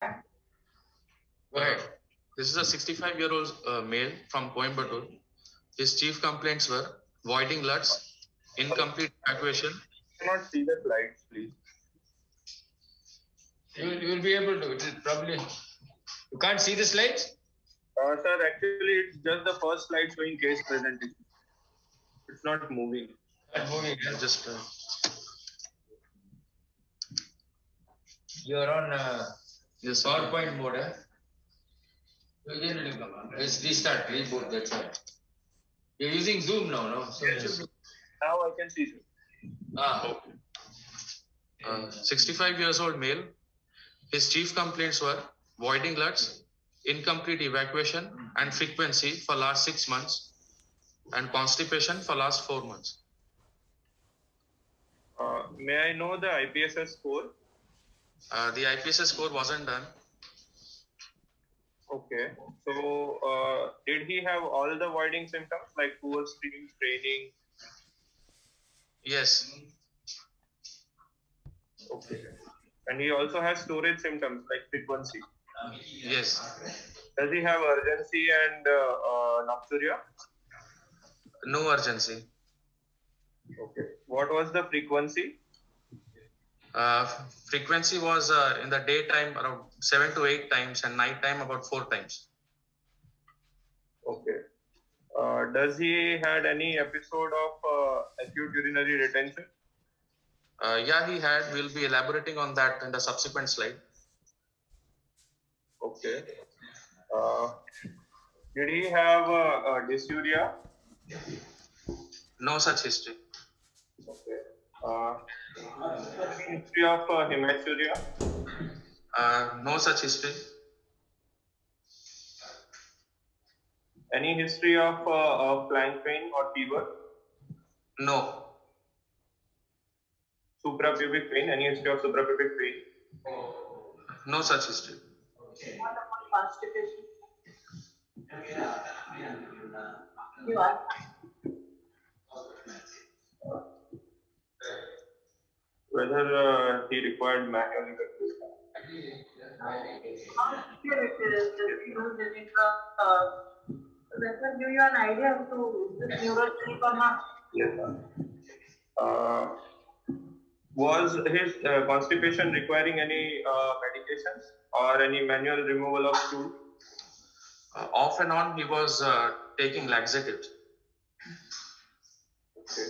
Go ahead. This is a 65-year-old male from Coimbatore. His chief complaints were voiding LUTs, incomplete evacuation. Cannot see the slides, please. You will be able to. It is probably. You can't see the slides? Sir, actually, it's just the first slide showing case presentation. It's not moving. Not moving. Just You're on yes, PowerPoint mode. Eh? Let's restart, reboot. That's all. You're using Zoom now, no? So Yes. Now I can see, sir. 65 years old male. His chief complaints were voiding LUTs, incomplete evacuation and frequency for last 6 months, and constipation for last 4 months. May I know the IPSS score? The IPSS score wasn't done. Okay. So, did he have all the voiding symptoms like poor steam, straining? Yes. Okay. And he also has storage symptoms like frequency. Yes. Does he have urgency and nocturia? No urgency. Okay. What was the frequency? Frequency was in the daytime around 7 to 8 times and night time about 4 times. Okay. Does he had any episode of acute urinary retention? Yeah, he had. We'll be elaborating on that in the subsequent slide. Okay. Did he have dysuria? No such history. Okay. History of hematuria? No such history. Any history of flank pain or fever? No. Suprapubic pain? Any history of suprapubic pain? No such history. What about constipation? You are. Whether he required manual intervention? Here it is. Does that give you an idea of this neurogenic or not? Yes, sir. Was his constipation requiring any medications or any manual removal of stool? Off and on, he was taking laxatives. Okay.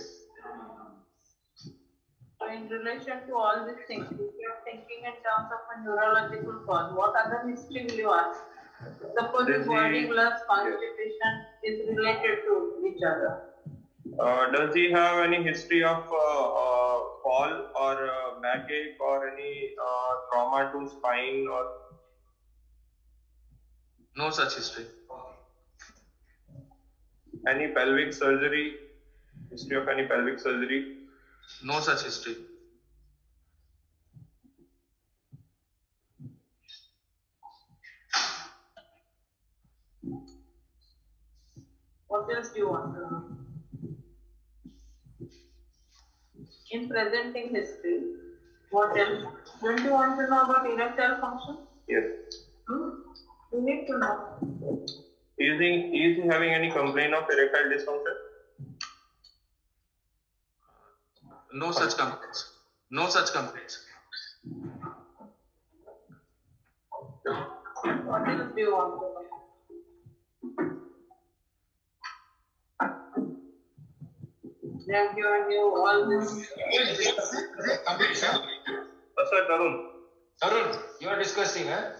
So in relation to all these things, if you are thinking in terms of a neurological cause, what other history will you ask? Suppose the body plus constipation is related to each other. Does he have any history of fall or backache or any trauma to spine or? No such history. Any pelvic surgery? History of any pelvic surgery? No such history. What else do you want to know? In presenting history, what else? Don't you want to know about erectile function? Yes. You need to know. Is he having any complaint of erectile dysfunction? No such complaints. No such complaints. What else do you want to know? They have given you all this. Sir, Tarun. Tarun, you are discussing, huh?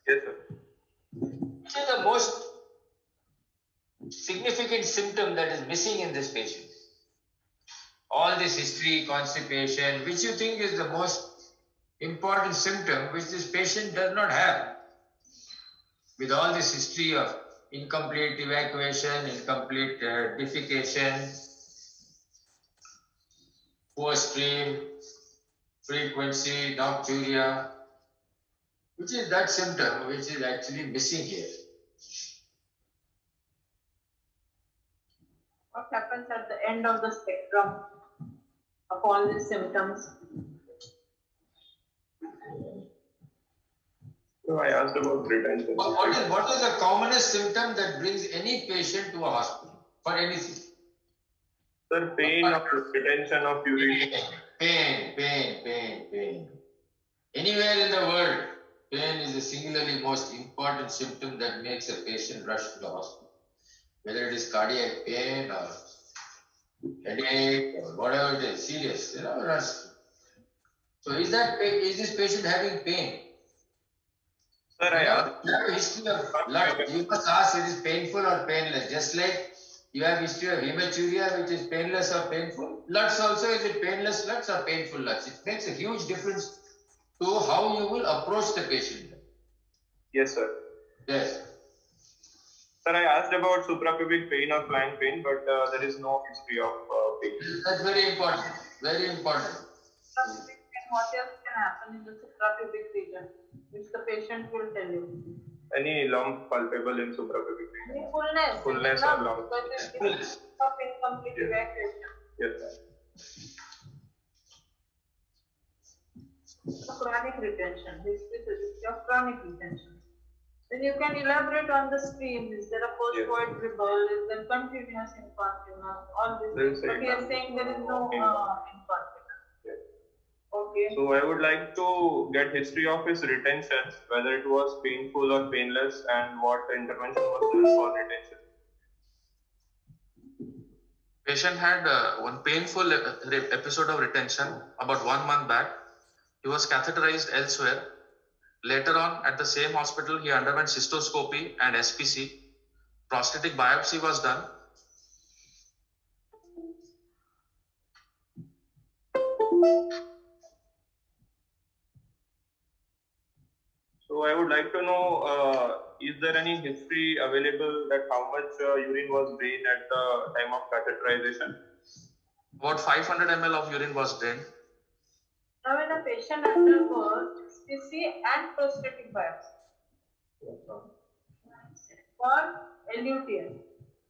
Yes, sir. Which is the most significant symptom that is missing in this patient? All this history, constipation, which you think is the most important symptom which this patient does not have? With all this history of incomplete evacuation, incomplete defecation, poor stream, frequency, nocturia, which is that symptom which is actually missing here? What happens at the end of the spectrum of all these symptoms? So I asked about retention. What is the commonest symptom that brings any patient to a hospital for anything? Sir, pain of retention of urine. Pain. Anywhere in the world, pain is the singularly most important symptom that makes a patient rush to the hospital. Whether it is cardiac pain or headache or whatever it is, serious, rush. So is this patient having pain? Sir, I asked. You have a history of blood. You must ask it is painful or painless. Just like you have history of hematuria, which is painless or painful. LUTS also, is it painless LUTS or painful LUTS? It makes a huge difference to how you will approach the patient. Yes, sir. Yes. Sir, I asked about suprapubic pain or flank pain, but there is no history of pain. That's very important. Very important. What else can happen in the suprapubic region, which the patient will tell you? Any lump palpable in suprapubic region? Fullness. Fullness or lump? Because it's of incomplete evacuation. Yes, sir. Chronic retention. This is your chronic retention. Then you can elaborate on the stream. Is there a post-void dribble? Is there continuous incontinence? All this. But you are saying there is no incontinence. Okay. So I would like to get history of his retentions, whether it was painful or painless, and what intervention was there for retention. Patient had one painful episode of retention about 1 month back. He was catheterized elsewhere. Later on, at the same hospital, he underwent cystoscopy and SPC. Prostatic biopsy was done. So I would like to know, is there any history available that how much urine was drained at the time of catheterization? About 500 ml of urine was drained. Now, when a patient undergoes SPC and prostatic biopsy for LUTS,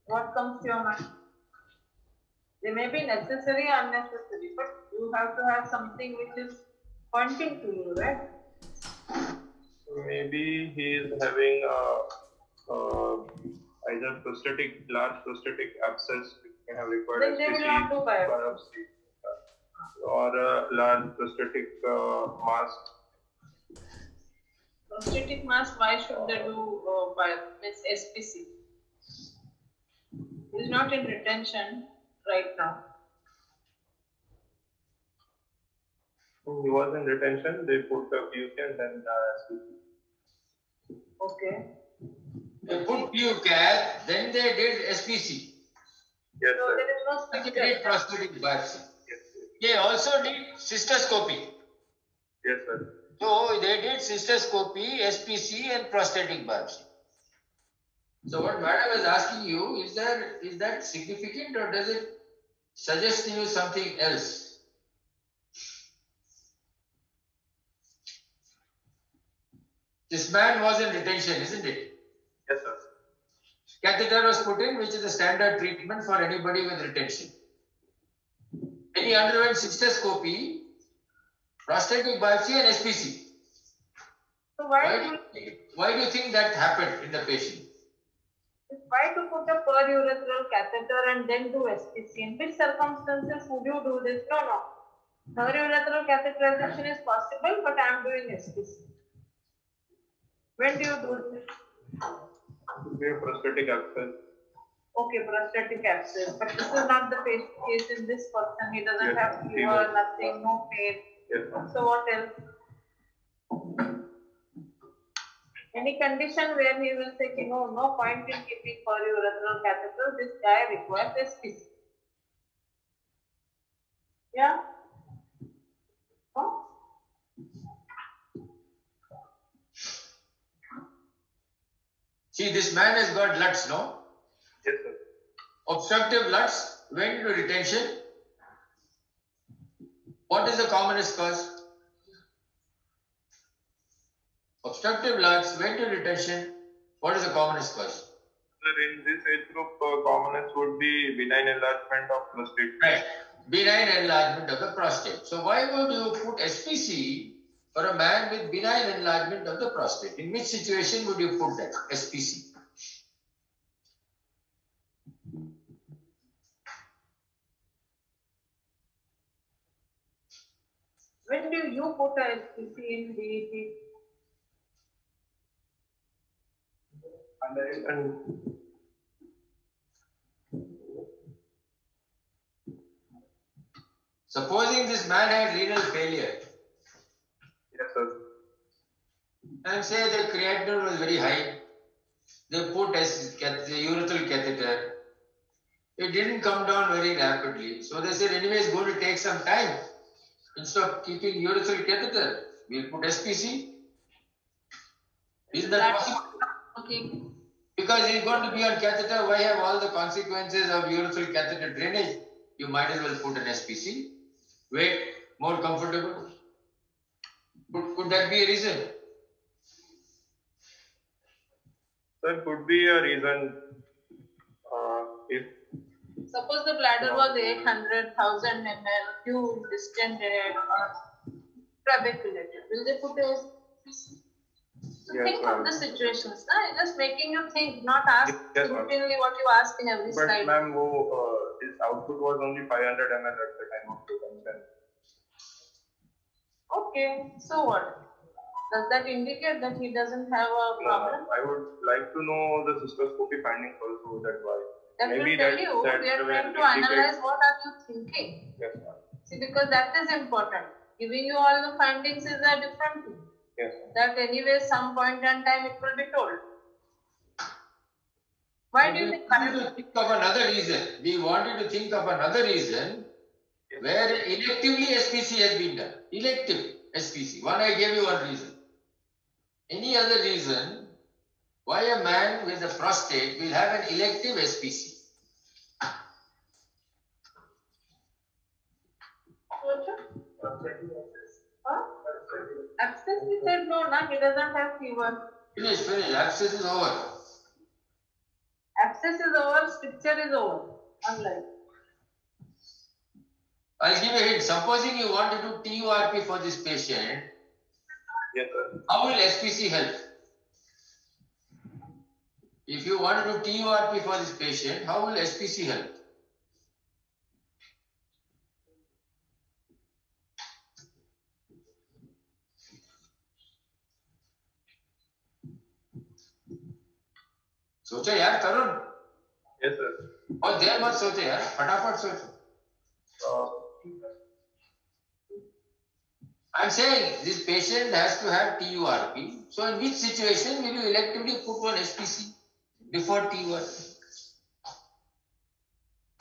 what comes to your mind? They may be necessary or unnecessary, but you have to have something which is pointing to you, right? Maybe he is having either large prostatic abscess, which may have required Then they will not do biopsy, or a large prostatic mass. Prostatic mass, why should they do SPC? It is not in retention right now. He was in retention, they put a PUK and then SPC. Okay. They put PUCAT, then they did SPC. Yes, So sir. there is no They structure. did prostatic biopsy. Yes, They also did cystoscopy. yes, sir. So they did cystoscopy, SPC, and prostatic biopsy. So what madam is asking you, is that significant, or does it suggest to you something else? This man was in retention, isn't it? Yes, sir. Catheter was put in, which is the standard treatment for anybody with retention. Then he underwent cystoscopy, prostatic biopsy, and SPC. So why Why do you think that happened in the patient? to put a perurethral catheter and then do SPC? In which circumstances would you do this? No. Perurethral catheterization is possible, but I am doing SPC. When do you do this? We have prostatic abscess. Okay, prostatic abscess. But this is not the case in this person. He doesn't Yes, have he fever, was- nothing, no pain. Yes, sir. So what else? Any condition where he will say, no point in keeping perurethral catheter, this guy requires SPC. Yeah? Huh? See, this man has got LUTS, no? Yes, sir. Obstructive LUTS went into retention. What is the commonest cause? Obstructive LUTS went to retention. What is the commonest cause? Sir, in this age group, commonest would be benign enlargement of prostate. Right. Benign enlargement of the prostate. So why would you put SPC for a man with benign enlargement of the prostate. In which situation would you put that SPC? When do you put a SPC in DET? Supposing this man had renal failure. Yes, sir. And say the creatinine was very high. They put a urethral catheter. It didn't come down very rapidly. So they said, anyway, it's going to take some time. Instead of keeping urethral catheter, we'll put SPC. Isn't that possible? Okay. Because he's going to be on catheter, why have all the consequences of urethral catheter drainage? You might as well put an SPC. Wait, more comfortable. Could that be a reason? Sir, could be a reason if Suppose the bladder was 800,000 ml, you distended or trabeculated. Will they put a SPC? Yes, Think ma'am. of the situations. Just making you think, not ask Yes, ma'am. routinely what you ask in every But slide. ma'am, his output was only 500 ml at the time of consumption. Okay, so what? Does that indicate that he doesn't have a No, problem? I would like to know the cystoscopy findings also. That's why. That Maybe will tell that- you. that We are will trying to indicate- analyze what are you thinking. Yes, ma'am. See, because that is important. Giving you all the findings is a different thing. Yes, ma'am. That anyway, some point in time it will be told. Why do you think? We wanted to think of another reason. We wanted to think of another reason where electively SPC has been done. Elective SPC. One, I gave you one reason. Any other reason why a man with a prostate will have an elective SPC? Huh? Abscess, he said no, he doesn't have fever. Finish. Abscess is over. Abscess is over, stricture is over. Unlike. I'll give a hint. Supposing you want to do TURP for this patient, Yes, sir. how will SPC help? If you want to do TURP for this patient, how will SPC help? सोचो यार तरुण Yes, sir. और देर मत सोचो यार फटाफट सोचो I'm saying this patient has to have TURP. So in which situation will you electively put one SPC before TURP?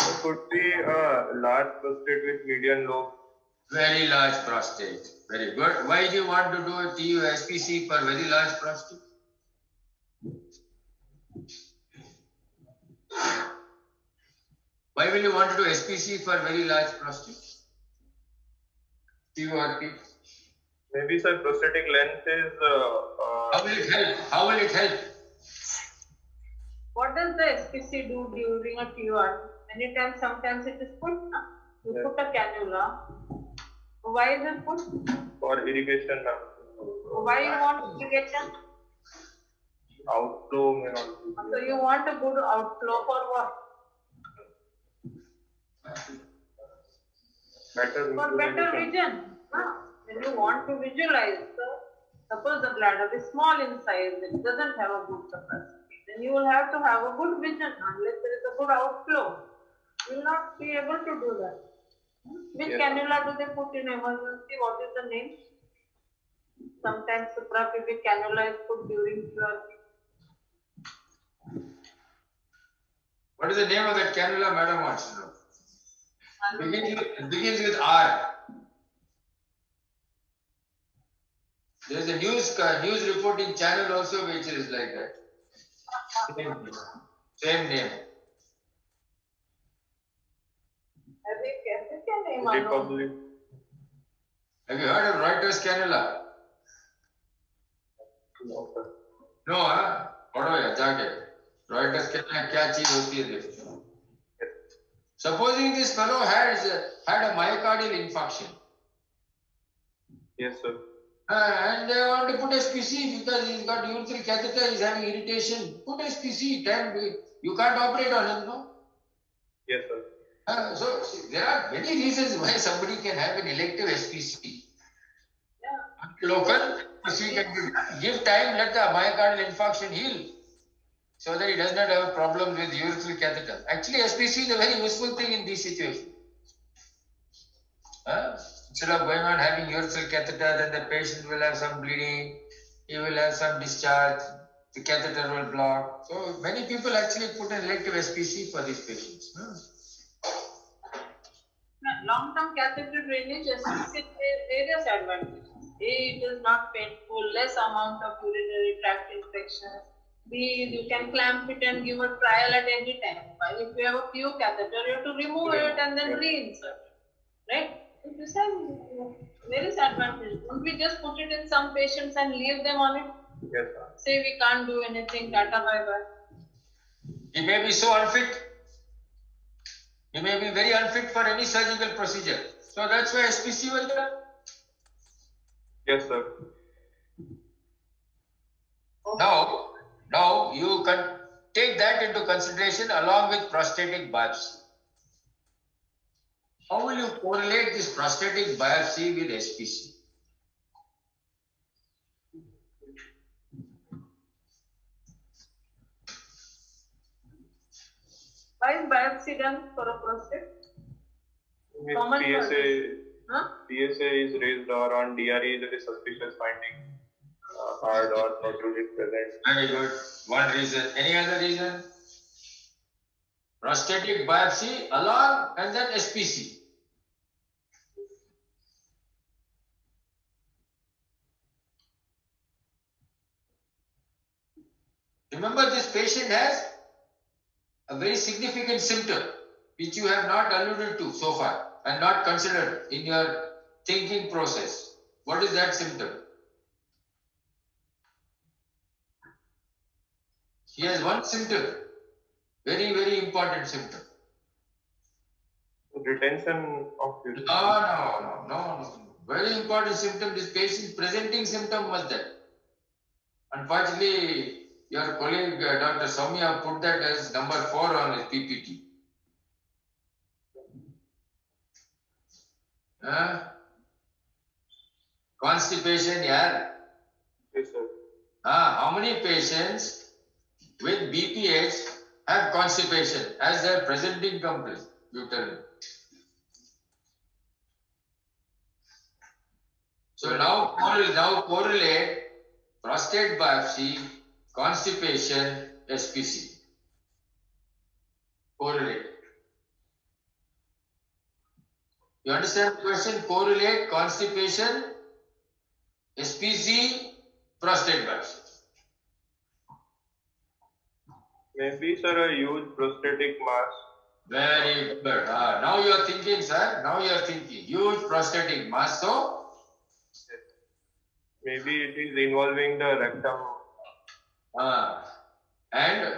It could be a large prostate with median lobe. Very large prostate. Very good. Why do you want to do a TU SPC for very large prostate? Why will you want to do SPC for very large prostate? TURP. Maybe, sir, prostatic length is. How will it help? How will it help? What does the SPC do during a TUR? Many times, sometimes it is put. You Yes. put a cannula. Why is it put? For irrigation, ma'am. Why you want irrigation? Outflow may not be. So you want a good outflow for what? Better For better visualization. vision. When you want to visualize, suppose the bladder is small in size, it doesn't have a good capacity, then you will have to have a good vision. Unless there is a good outflow, you will not be able to do that. Which Yes. cannula do they put in emergency? What is the name? Sometimes suprapubic cannula is put during TURP. What is the name of that cannula, madam wants to know? Begins with R. There is a news reporting channel also which is like that. Same name. अरे कैसे क्या name Is it मालूम? public? Have you heard of Reuters cannula? No, sir. No, huh? पढ़ो यार जाके. Reuters cannula क्या चीज होती है देखो. Supposing this fellow had a myocardial infarction. Yes, sir. And they want to put SPC because he's got urethral catheter, he's having irritation. Put SPC, you can't operate on him, no? Yes, sir. So there are many reasons why somebody can have an elective SPC. Local, SPC can give time, let the myocardial infarction heal, so that he does not have a problem with urethral catheter. Actually, SPC is a very useful thing in these situations. Instead of going on having urethral catheter, then the patient will have some bleeding, he will have some discharge, the catheter will block. So many people actually put an elective SPC for these patients. Long-term catheter drainage has various advantages. A, it is not painful, less amount of urinary tract infections. B, you can clamp it and give a trial at any time. While if you have a PU catheter, you have to remove it and then reinsert. Right? So this has various advantages. Don't we just put it in some patients and leave them on it? Yes, sir. Say we can't do anything, tata bye bye. He may be so unfit. He may be very unfit for any surgical procedure. So that's why SPC will come. Yes, sir. Now you can take that into consideration along with prostatic biopsy. How will you correlate this prostatic biopsy with SPC? Why is biopsy done for a prostate? If Common PSA is raised or on DRE there is suspicious finding, hard or protrusion present. Very good. One reason. Any other reason? Prostatic biopsy along and then SPC. Remember, this patient has a very significant symptom which you have not alluded to so far and not considered in your thinking process. What is that symptom? He has one symptom, very, very important symptom. Retention of urine. No. Very important symptom. This patient presenting symptom was that. Unfortunately, your colleague Dr. Soumya put that as number 4 on his PPT. Constipation, yeah. Yes, sir. How many patients with BPH have constipation as their presenting complaint? You tell me. So now correlate prostate biopsy, constipation, SPC. Correlate. You understand the question? Correlate constipation, SPC, prostate biopsy. Maybe, sir, a huge prostatic mass. Very good. Now you are thinking, sir. Now you are thinking. Huge prostatic mass. So, maybe it is involving the rectum. And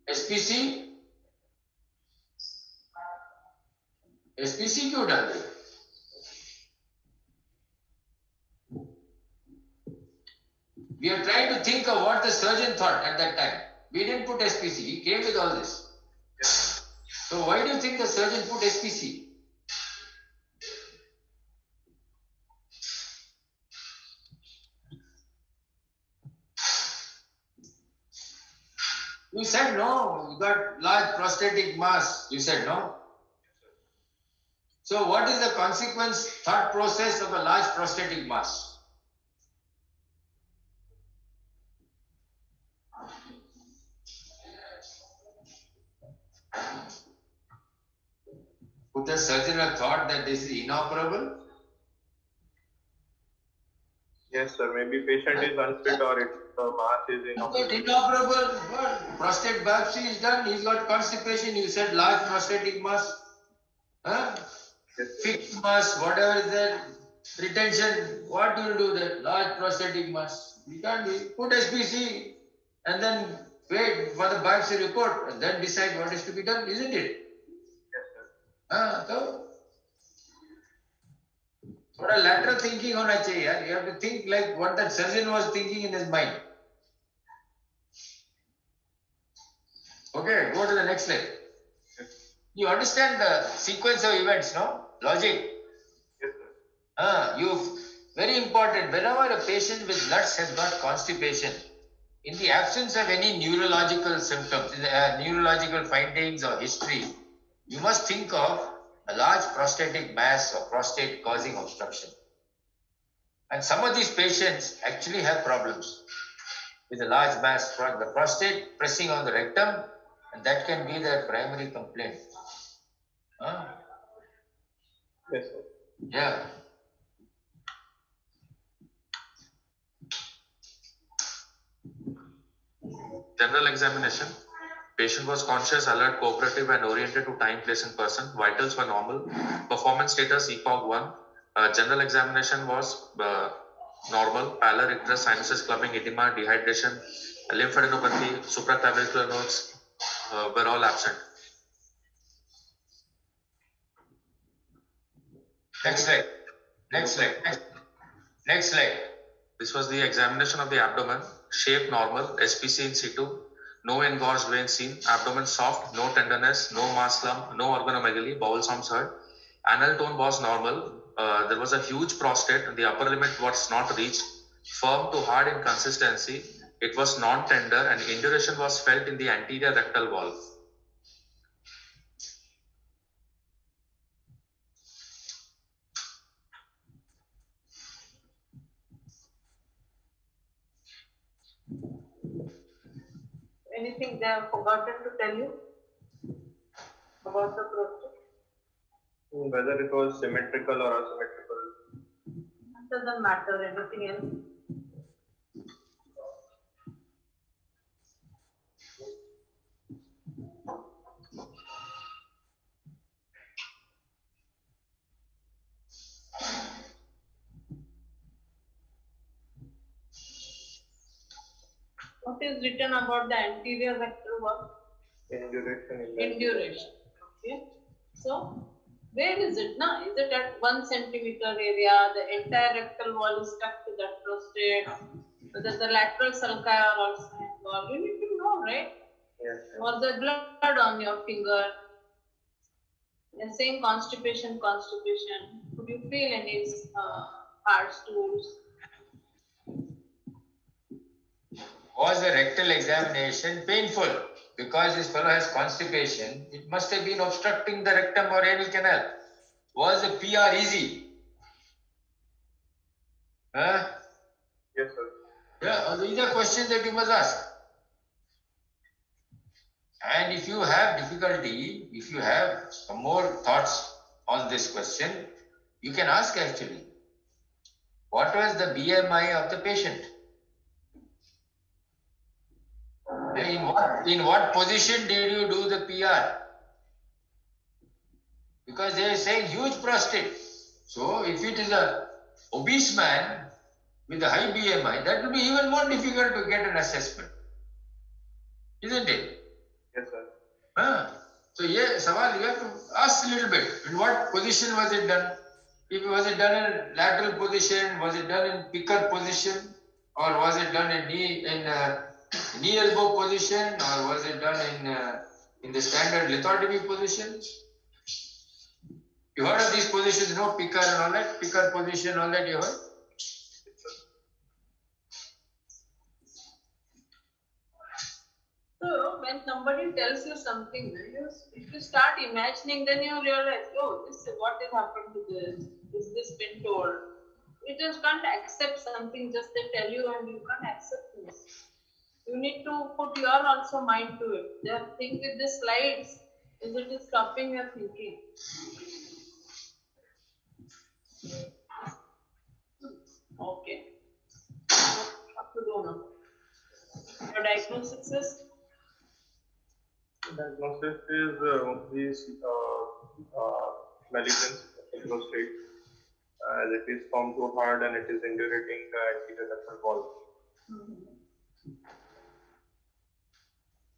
SPC? SPC क्यों डाल दिया? We are trying to think of what the surgeon thought at that time. We didn't put SPC. He came with all this. So why do you think the surgeon put SPC? You said no. You got large prostatic mass. You said no. So what is the consequence, thought process of a large prostatic mass? Would the surgeon have thought that this is inoperable? Yes, sir. Maybe patient is unfit or the mass is inoperable. Inoperable. What? Prostate biopsy is done. He's got constipation. You said large prostatic mass. Fixed mass, whatever is there. Retention. What do you do there? Large prostatic mass. You can't be. Put SPC and then wait for the biopsy report and then decide what is to be done, isn't it? So थोड़ा lateral thinking होना चाहिए यार. You have to think like what that surgeon was thinking in his mind. Okay, go to the next slide. You understand the sequence of events, no? Logic. Yes, sir. Very important. Whenever a patient with LUTS has got constipation, in the absence of any neurological symptoms, neurological findings or history, you must think of a large prostatic mass or prostate causing obstruction. And some of these patients actually have problems with a large mass, the prostate pressing on the rectum, and that can be their primary complaint. Yes, sir. Yeah. General examination. Patient was conscious, alert, cooperative, and oriented to time, place, and person. Vitals were normal. Performance status ECOG 1. General examination was normal. Pallor, icterus, sinuses, clubbing, edema, dehydration, lymphadenopathy, supraclavicular nodes were all absent. Next slide. Next slide. This was the examination of the abdomen. Shape normal, SPC in situ. No engorged vein seen. Abdomen soft, no tenderness, no mass lump, no organomegaly. Bowel sounds heard. Anal tone was normal. There was a huge prostate. The upper limit was not reached. Firm to hard in consistency. It was non-tender and induration was felt in the anterior rectal wall. Anything they have forgotten to tell you about the prostate? Whether it was symmetrical or asymmetrical. It doesn't matter. Anything else? What is written about the anterior rectal wall? Induration. Okay. So, where is it now? Is it at 1 centimeter area? The entire rectal wall is stuck to that prostate? Whether the lateral sulci are also involved? You need to know, right? Yes. Was there blood on your finger? They're saying constipation. Could you feel any hard stools? Was the rectal examination painful? Because this fellow has constipation, it must have been obstructing the rectum or anal canal. Was the PR easy? Yes, sir. Yeah, these are questions that you must ask. And if you have difficulty, if you have some more thoughts on this question, you can ask actually, what was the BMI of the patient? In what position did you do the PR? Because they are saying huge prostate. So if it is a obese man with a high BMI, that will be even more difficult to get an assessment. Isn't it? Yes, sir. So yeah, Samal, you have to ask a little bit. In what position was it done? Was it done in lateral position? Was it done in picker position? Or was it done in knee elbow position? Or was it done in the standard lithotomy position? You heard of these positions, no? Picker and all that? Picker position, all that you heard? So, when somebody tells you something, if you start imagining, then you realize, oh, this is what has happened to this. Is this been told? You just can't accept something just they tell you and you can't accept this. You need to put your also mind to it. The thing with the slides is it is stopping your thinking. Okay. What to do now? Your diagnosis is? Diagnosis is malignancy of the prostate, as it is formed too hard and it is indurating the anterior rectal wall.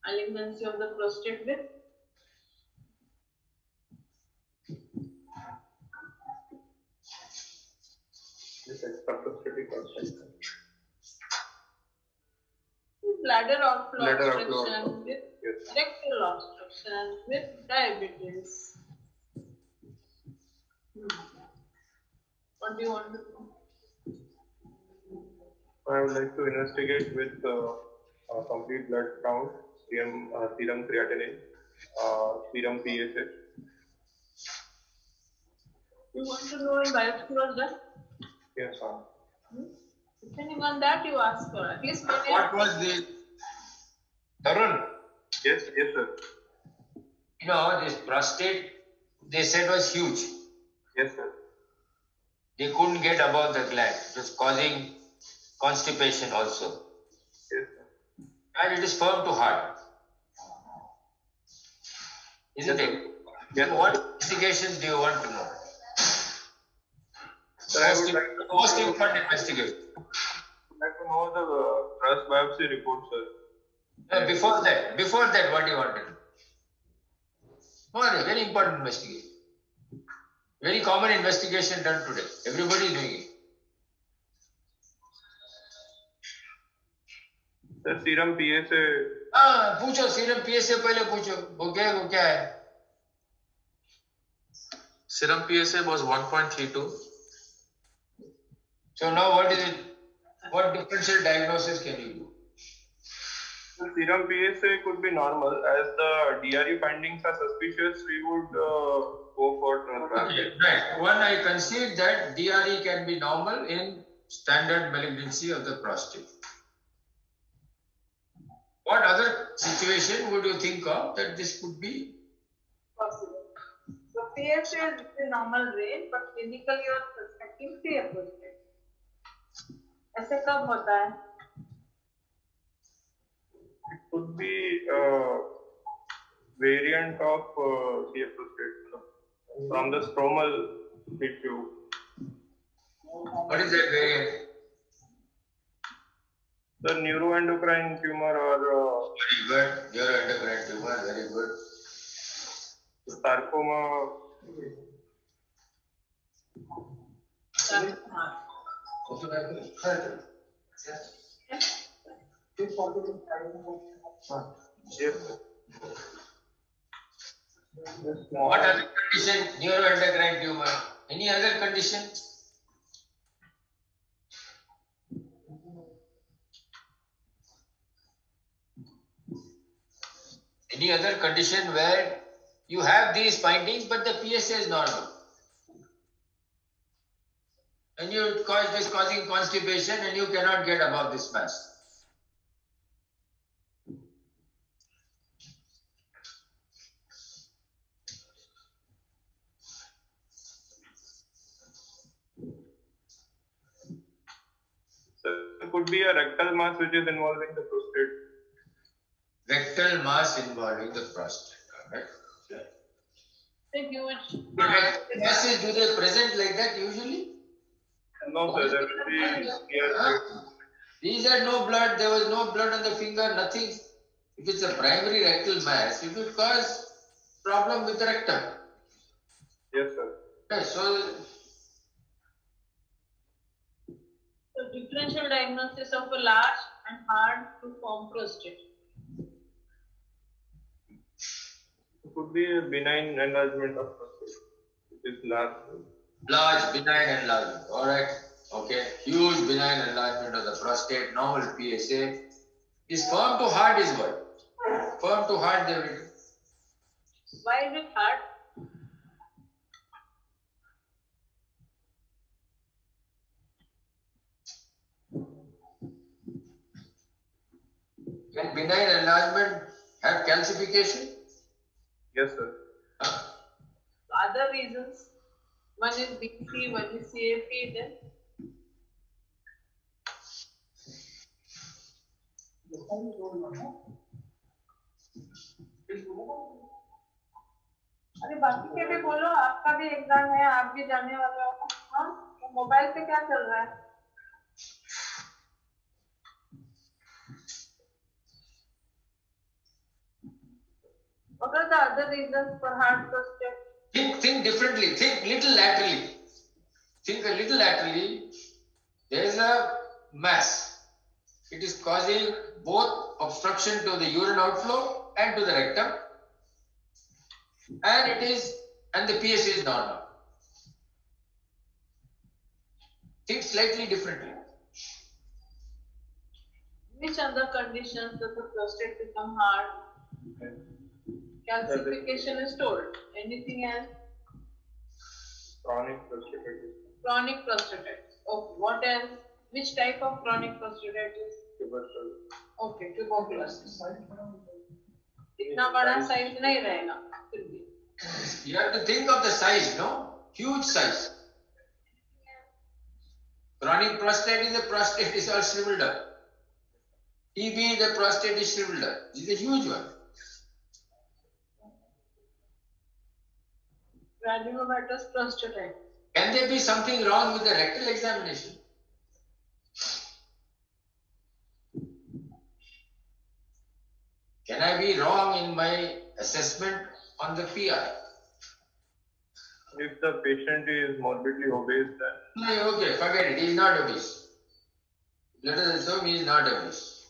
Malignancy of the prostate with? subprostatic obstruction. Bladder outflow Bladder obstruction, outflow. with Yes. rectal obstruction, with diabetes. What do you want to do? I would like to investigate with complete blood count, serum creatinine, serum PSA. You want to know in biopsy was done? Yes, ma'am. Depending on that, you ask for at least when What was the Tarun? Yes, sir. You know, this prostate they said was huge. Yes, sir. They couldn't get above the gland. It was causing constipation also. Yes, sir. And it is firm to hard. Isn't it? Yes. What investigations do you want to know? Sir, I would like to Most important investigation. know the breast biopsy report, sir. Before that, what do you want to know? Oh, very important investigation. Very common investigation done today. Everybody is doing it. Sir, serum PSA. हाँ, पूछो serum PSA पहले पूछो. वो क्या है? Serum PSA was 1.32. So now what is it? What differential diagnosis can you do? The serum PSA could be normal. As the DRE findings are suspicious, we would go for transplantation. Right. One, I concede that DRE can be normal in standard malignancy of the prostate. What other situation would you think of that this could be? possible. So PSA is the normal range, but clinically you are suspecting clear prostate. ऐसे कब होता है? It could be variant of CF prostate from the stromal tissue. What is that variant? The neuroendocrine tumor or Very good. Neuroendocrine tumor, very good. sarcoma. Yes. What other condition? Neuroendocrine tumor. Any other condition? Any other condition where you have these findings but the PSA is normal? And you cause this causing constipation and you cannot get above this mass. So it could be a rectal mass which is involving the prostate. Rectal mass involving the prostate. Correct? The huge. The rectal masses, do they present like that usually? No, sir, there will be here. These had no blood, there was no blood on the finger, nothing. If it's a primary rectal mass, it would cause problem with the rectum. Yes, sir. Yes, so Differential diagnosis of a large and hard to form prostate. It could be a benign enlargement of prostate. It is large. large benign enlargement. Alright, okay. Huge benign enlargement of the prostate, normal PSA. Is firm to hard is what? Firm to hard they will do. Why is it hard? Can benign enlargement have calcification? Yes, sir. Other reasons. One is BC, one is CAP, then. अरे बाकी के भी बोलो, आपका भी exam है, आप भी जाने वाले हो. हाँ, तो मोबाइल पे क्या चल रहा है? What are the other reasons for hard prostate? Think differently, think little laterally. Think a little laterally. there is a mass. It is causing both obstruction to the urine outflow and to the rectum, and the pH is normal. Think slightly differently. Which other conditions does the prostate become hard? Calcification is told. Anything else? Chronic prostatitis. Chronic prostatitis. Okay. What else? Which type of chronic prostatitis? Tuberculosis. Okay, tuberculosis. इतना बड़ा size नहीं रहेगा फिर भी. You have to think of the size, no? Huge size. Chronic prostatitis, the prostate is all shriveled up. TB, the prostate is shriveled up. This is a huge one. Granulomatous prostatitis. Can there be something wrong with the rectal examination? Can I be wrong in my assessment on the PI? If the patient is morbidly obese, then No, okay, forget it. He is not obese. Let us assume he is not obese.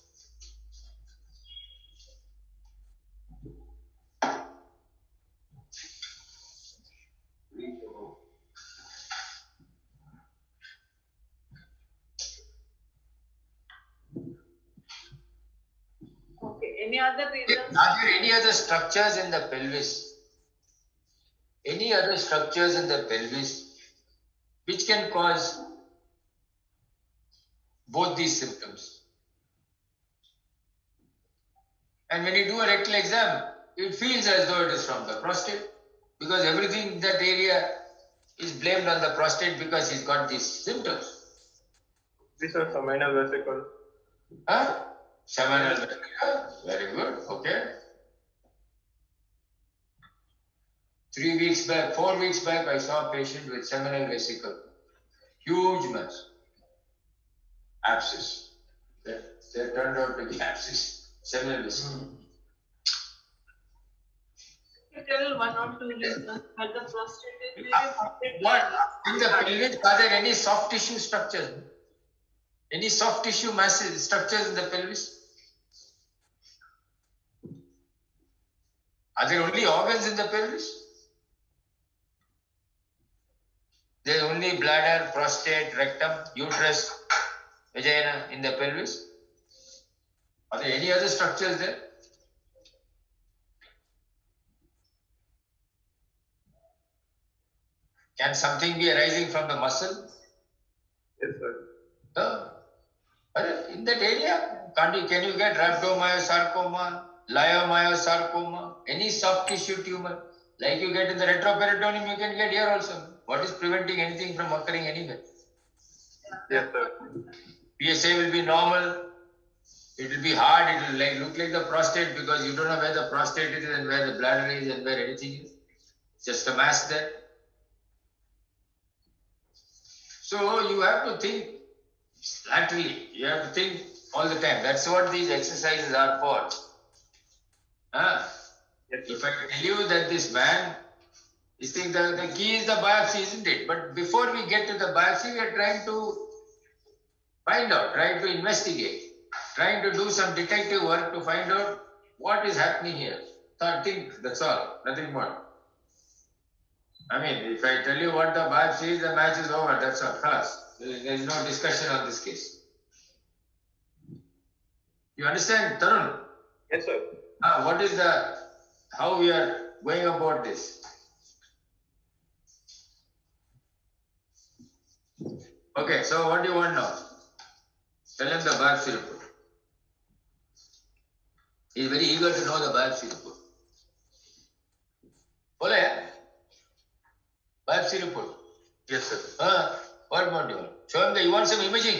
Okay. Any other reasons? Are there any other structures in the pelvis? Any other structures in the pelvis which can cause both these symptoms? And when you do a rectal exam, it feels as though it is from the prostate, because everything in that area is blamed on the prostate because he's got these symptoms. these are seminal vesicles. Huh? Seminal vesicle. Very good. Okay. 3 weeks back, 4 weeks back, I saw a patient with seminal vesicle. Huge mass. Abscess. They turned out to be abscess. Seminal vesicle. Tell one or two reasons why the prostate is really What? In the pelvis, are there any soft tissue structures? Any soft tissue masses, structures in the pelvis? Are there only organs in the pelvis? There is only bladder, prostate, rectum, uterus, vagina in the pelvis? Are there any other structures there? Can something be arising from the muscle? Yes, sir. No. In that area, can you get rhabdomyosarcoma, leiomyosarcoma, any soft tissue tumor, like you get in the retroperitoneum, you can get here also. What is preventing anything from occurring anywhere? Yes, sir. PSA will be normal. It will be hard. It will look like the prostate because you don't know where the prostate is and where the bladder is and where anything is. It's just a mass there. So you have to think laterally. You have to think all the time. That's what these exercises are for. Yes, If I tell you that this man, the key is the biopsy, isn't it? But before we get to the biopsy, we are trying to find out, trying to investigate, trying to do some detective work to find out what is happening here. So I think that's all, nothing more. I mean, if I tell you what the biopsy is, the match is over, that's all, class. There is no discussion on this case. You understand, Tarun? Yes, sir. What is how we are going about this? Okay, so what do you want now? Tell him the biopsy report. He is very eager to know the biopsy report. Bole? Biopsy report. Yes, sir. What more do you want? Show him you want some imaging?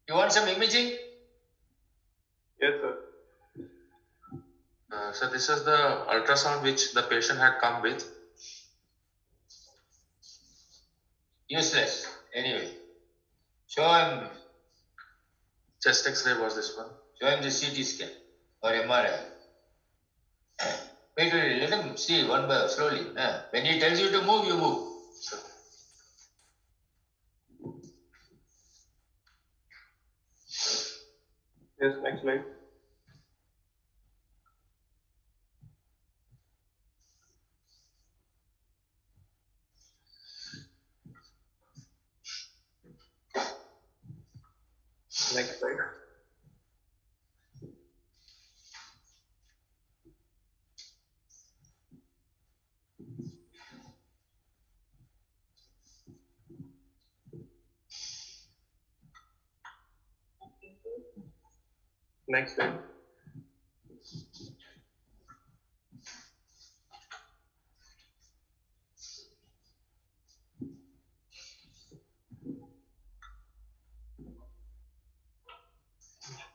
You want some imaging? Yes, sir. So this is the ultrasound which the patient had come with. Useless. Anyway. Show him. Chest X-ray was this one. Show him the CT scan or MRI. Wait, let him see one by slowly. When he tells you to move, you move. Sure. Yes, next slide. Next slide. Next slide.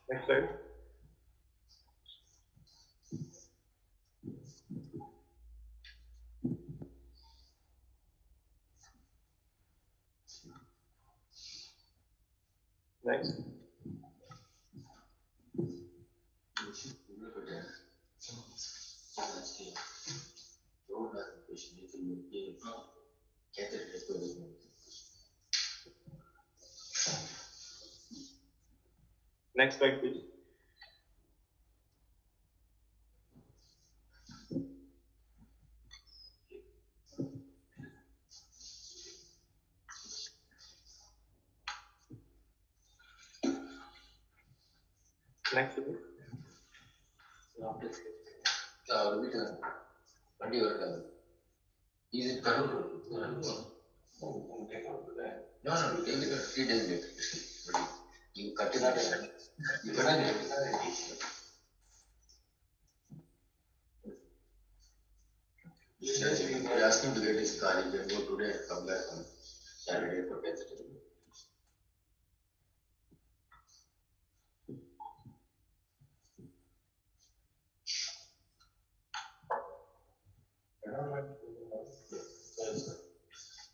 Next slide. Next. Next slide, please. Next slide. Is it Karur? No, take it 3 days later. You cut it out. You cut it. I asked him to get his car. He can go today and come back on Saturday for death.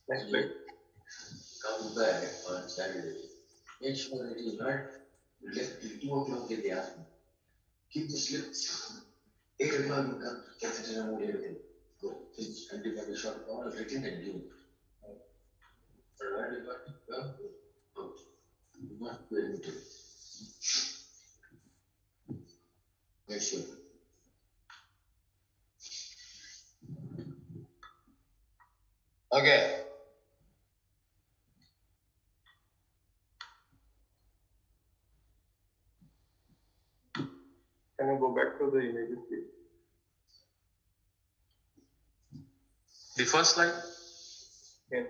Next slide. Comes back on Saturday. Make sure it is not left till 2 o'clock in the afternoon. Keep the slips. 8 o'clock you come, get it and remove everything. Go, finish, and take a short all written and due. Alright, you got it. Well, good. Not very good. Make sure. Okay. Can you go back to the images, please? The first slide. Yes.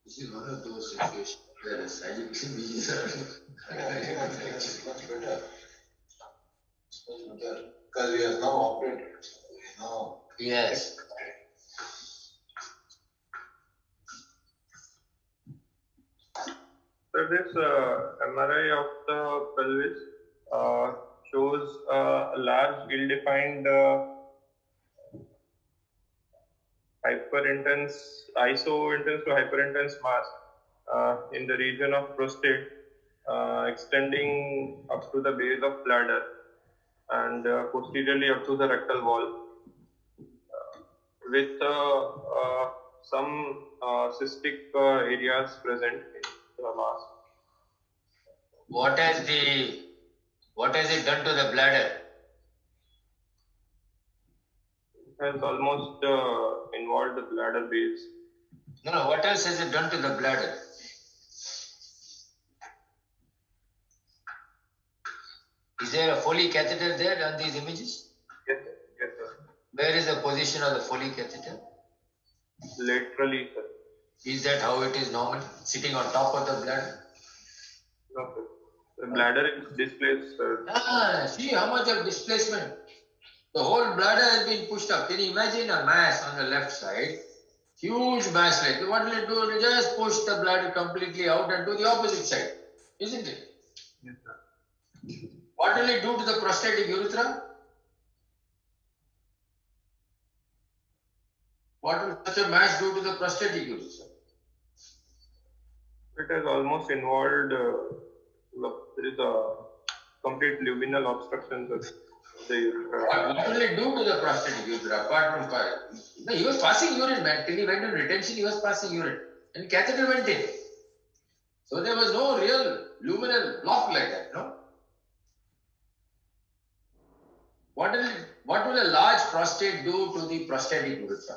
This is one of those situations where the scientific images are much better. Because we have now operated. Now. Yes. So this MRI of the pelvis shows a large ill-defined iso-intense to hyperintense mass in the region of prostate, extending up to the base of bladder and posteriorly up to the rectal wall, with some cystic areas present in the mass. What has it done to the bladder? It has almost involved the bladder base. No, what else has it done to the bladder? Is there a Foley catheter there on these images? Yes, yes, sir. Where is the position of the Foley catheter? Laterally, sir. Is that how it is normally? Sitting on top of the bladder? No, sir. The bladder is displaced, sir. See how much of displacement? The whole bladder has been pushed up. Can you imagine a mass on the left side? Huge mass like that. What will it do? It will just push the bladder completely out and to the opposite side. Isn't it? Yes, sir. What will it do to the prostatic urethra? What will such a mass do to the prostatic urethra? It has almost involved, there is a complete luminal obstruction of the urethra. What will it do to the prostatic urethra apart from fire? No, he was passing urine, man. Till he went on retention, he was passing urine. And catheter went in. So there was no real luminal block like that, no? What will a large prostate do to the prostatic urethra?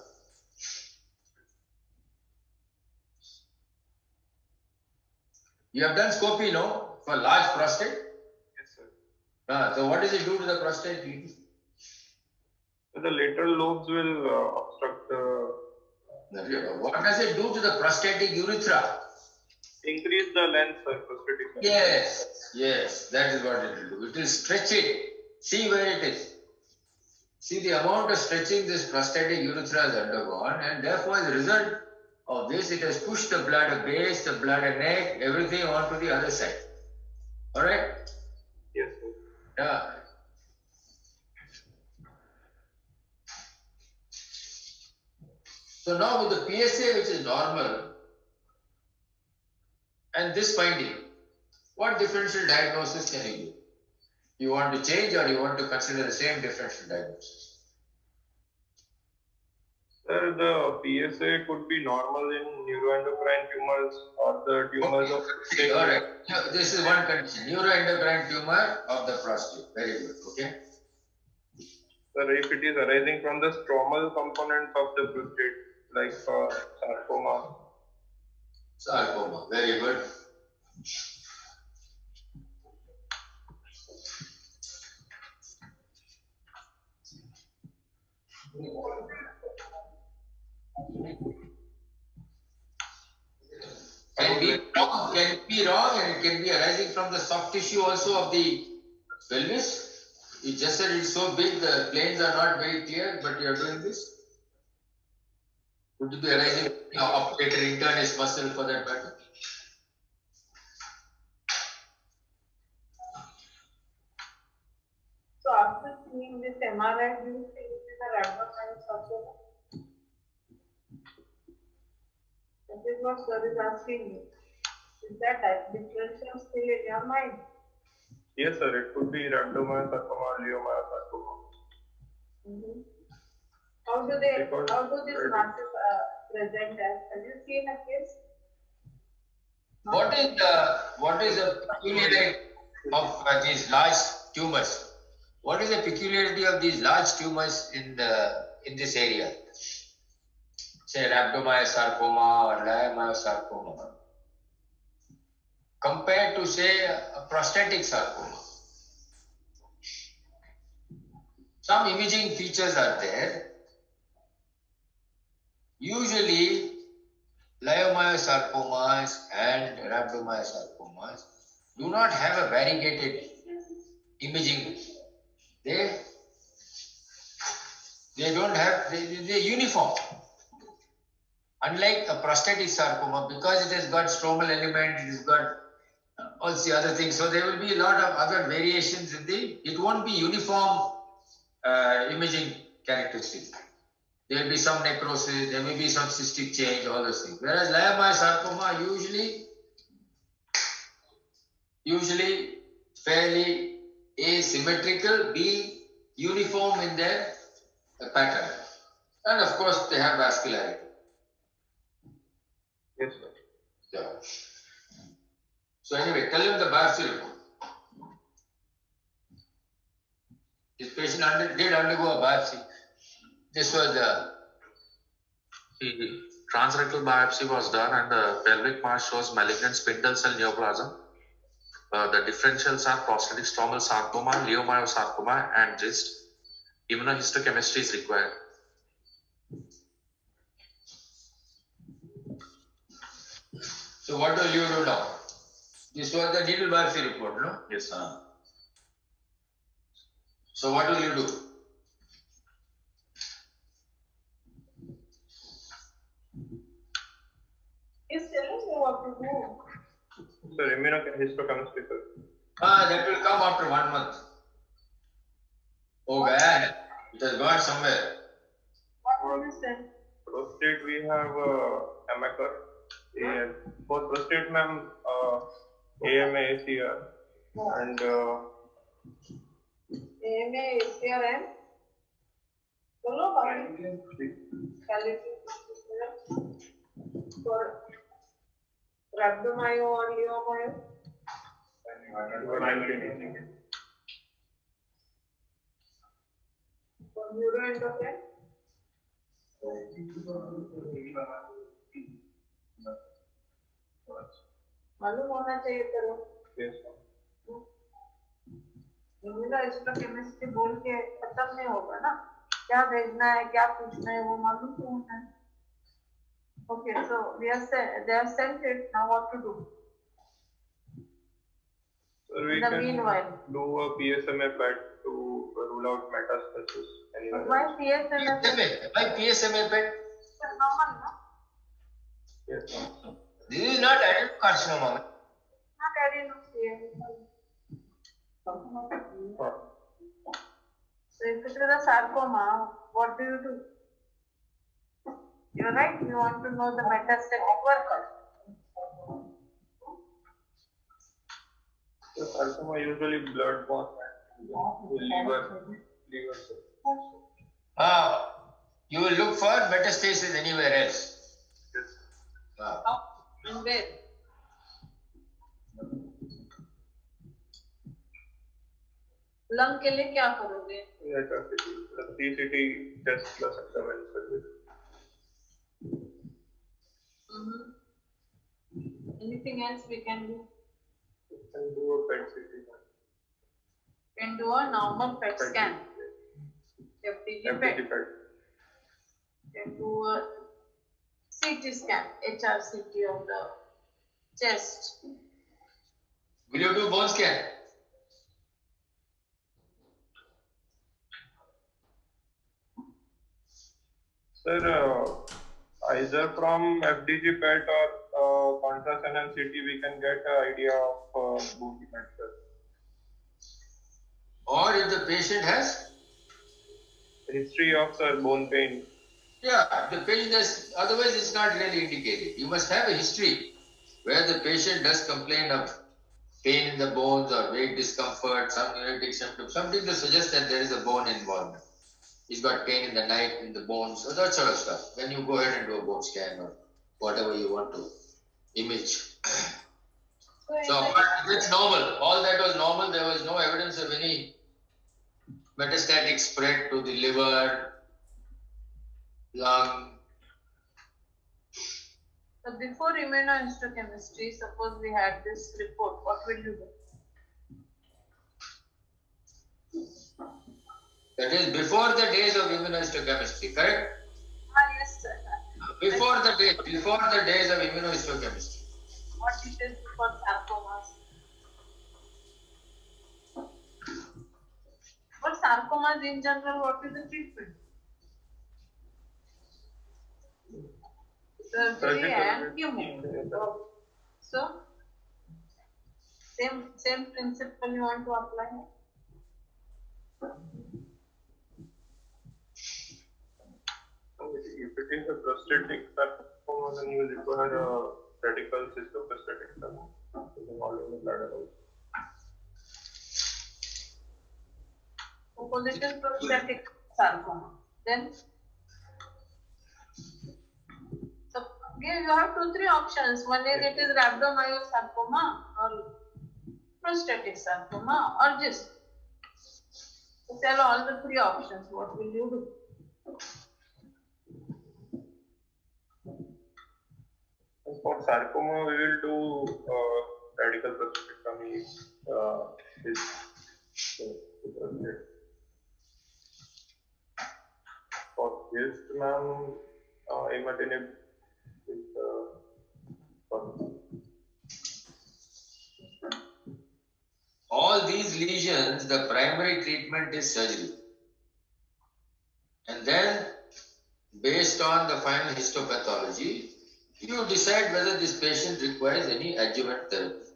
You have done scopy, no? For large prostate? Yes, sir. So what does it do to the prostate? So the lateral lobes will obstruct the. What does it do to the prostatic urethra? Increase the length, sir, prostatic length. Yes, that is what it will do. It will stretch it. See where it is. See the amount of stretching this prostatic urethra has undergone, and therefore, as a result of this, it has pushed the bladder base, the bladder neck, everything onto the other side. Alright? Yes, sir. Yeah. So now with the PSA, which is normal, and this finding, what differential diagnosis can you do? You want to change or you want to consider the same differential diagnosis? Sir, the PSA could be normal in neuroendocrine tumors or the tumors of. Alright. This is one condition. Neuroendocrine tumor of the prostate. Very good. Okay. Sir, if it is arising from the stromal component of the prostate, like sarcoma. Sarcoma. Very good. Can be wrong, and it can be arising from the soft tissue also of the pelvis. You just said it's so big, the planes are not very clear, but you are doing this. Could it be arising of greater internus muscle for that matter? So after seeing this MRI, do you think it is a rhabdomyolysis sarcoma? That is what sir is asking me. Is that differential still in your mind? Yes, sir, it could be rhabdomyosarcoma or leiomyosarcoma. Mm-hmm. How do these masses present as? Have you seen a case? What is the peculiarity of these large tumors? What is the peculiarity of these large tumors in this area? Say rhabdomyosarcoma or leiomyosarcoma, compared to say a prostatic sarcoma. Some imaging features are there. Usually, leiomyosarcomas and rhabdomyosarcomas do not have a variegated imaging. They don't have, they're uniform. Unlike a prostatic sarcoma, because it has got stromal element, it has got all the other things. So there will be a lot of other variations in it won't be uniform imaging characteristics. There will be some necrosis, there may be some cystic change, all those things. Whereas leiomyosarcoma usually fairly asymmetrical, being uniform in their pattern. And of course, they have vascularity. Yes, sir. Yeah. So anyway, tell him the biopsy report. This patient did undergo a biopsy. This was the transrectal biopsy was done, and the pelvic mass shows malignant spindle cell neoplasm. The differentials are prostatic stromal sarcoma, leiomyosarcoma, and GIST. Immunohistochemistry is required. So what will you do now? This was the needle biopsy report, no? Yes, sir. So what will you do? He's telling me what to do. Sir, immunohistochemistry, sir. That will come after 1 month. Oh, man, it has gone somewhere. What will you say? prostate we have Amaker. And for prostate, ma'am, AMA, ACR, and AMA, ACR, and बोलो बाकी for rhabdomyo or leomyo. For neuroendocrine. मालूम होना चाहिए करो। Immunohistochemistry बोल के खत्म नहीं होगा ना, क्या भेजना है क्या पूछना है वो मालूम तो होना है। Okay, so they have sent it. Now what to do? So we In the can meanwhile, do a PSMA PET to rule out metastasis. why PSMA? Why PSMA PET? Normal, no? Yes. This is not adenocarcinoma. Not adenocarcinoma. So if it is a sarcoma, what do? You're right, you want to know the metastatic workup. So sarcoma usually blood-borne liver. You will look for metastasis anywhere else. Yes. And where? Lung के लिए क्या करोगे? CCT test plus examen service. Anything else we can do? We can do a PET CT. Can do a normal PET scan. FDG PET. Can do a CT scan, HRCT of the chest. Will you do bone scan? Sir, either from FDG PET or contrast and CT, we can get an idea of bone metastasis. Or if the patient has? History of bone pain. Yeah, the patient has, otherwise it's not really indicated. You must have a history where the patient does complain of pain in the bones or weight discomfort, some neuritic symptoms, something to suggest that there is a bone involvement. He's got pain in the night, in the bones, so that sort of stuff. Then you go ahead and do a bone scan or whatever you want to image. So it's normal. All that was normal. There was no evidence of any metastatic spread to the liver, lung. So before immunohistochemistry, suppose we had this report, what will you do? That is before the days of immunohistochemistry, correct? Yes, sir. Before the days of immunohistochemistry. What details for sarcomas? For sarcomas in general, what is the treatment? Surgery and chemo. So, same principle you want to apply? If it is a prostatic sarcoma, then you will require a radical cystoprostatic sarcoma. Suppose it is prostatic sarcoma. Then, so you have 2-3 options. One is it is rhabdomyosarcoma or prostatic sarcoma or just. So tell all the 3 options. What will you do? For sarcoma, we will do radical prostatectomy. For this, ma'am, imatinib is All these lesions, the primary treatment is surgery. And then, based on the final histopathology, you decide whether this patient requires any adjuvant therapy.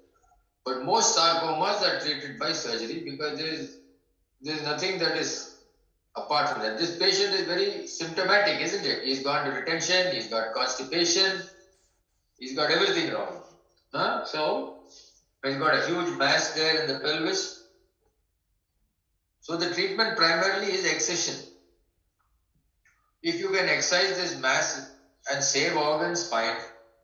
But most sarcomas are treated by surgery because there is nothing that is Apart from that, this patient is very symptomatic, isn't it? He's got retention, he's got constipation, he's got everything wrong. So, he's got a huge mass there in the pelvis. So, the treatment primarily is excision. If you can excise this mass and save organs, fine.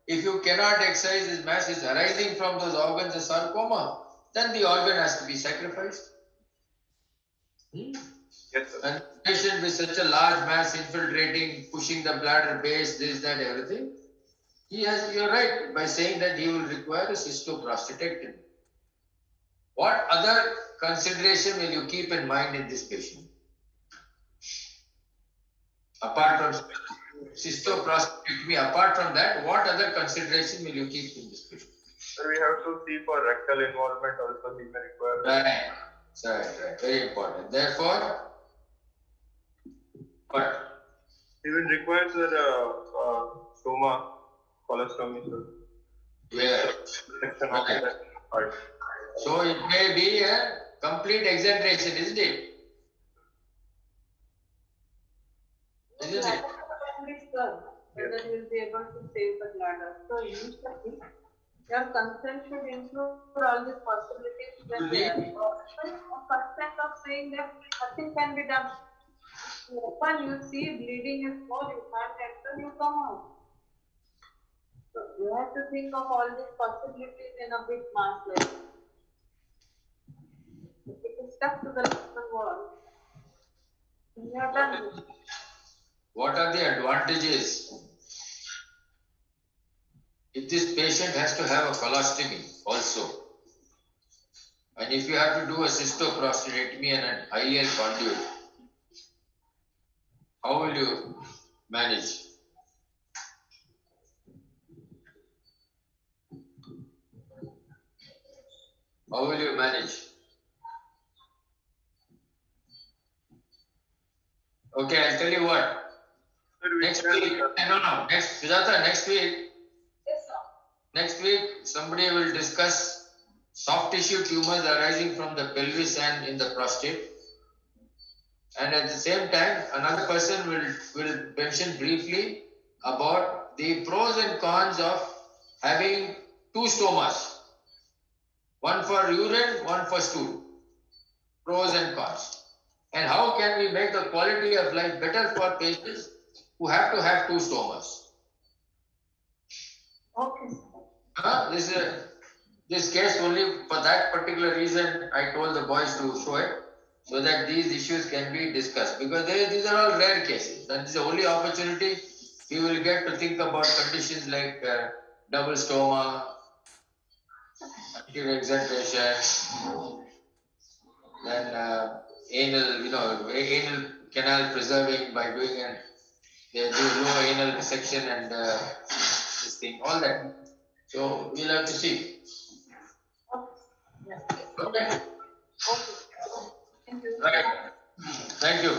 If you cannot excise this mass is arising from those organs as sarcoma, then the organ has to be sacrificed. Yes, sir. And patient with such a large mass infiltrating, pushing the bladder base, this, that, everything, you're right by saying that he will require a cystoprostatectomy. What other consideration will you keep in mind in this patient? Apart from cystoprostatectomy, apart from that, what other consideration will you keep in this patient? So we have to see for rectal involvement also he may require. Right. Very important. Therefore, what? He will require stoma, colostomy, sir. Yeah. Section of Okay. that part. So it may be a complete exenteration, isn't it? Isn't it? Whether he will be able to save the bladder. So initially, your consent should include all these possibilities when they are. Consent of saying that nothing can be done. When you see bleeding is more, you can't enter, you come out. So you have to think of all these possibilities in a big mass level. If it is stuck to the little wall, you are done with it. What are the advantages? If this patient has to have a colostomy also, and if you have to do a cystoprostatectomy and an ileal conduit, how will you manage? How will you manage? Okay, I'll tell you what. Next week, next week, Yes, sir. next week, somebody will discuss soft tissue tumors arising from the pelvis and in the prostate. And at the same time, another person will mention briefly about the pros and cons of having two stomas. One for urine, one for stool. Pros and cons. And how can we make the quality of life better for patients who have to have two stomas? Okay. This case only for that particular reason I told the boys to show it, so that these issues can be discussed, because these are all rare cases. That is the only opportunity we will get to think about conditions like double stoma, anterior exenteration, then anal canal preserving by doing they do low anal resection and this thing, all that. So we'll have to see. Yeah. Okay. Okay. Thank you. Right. Thank you.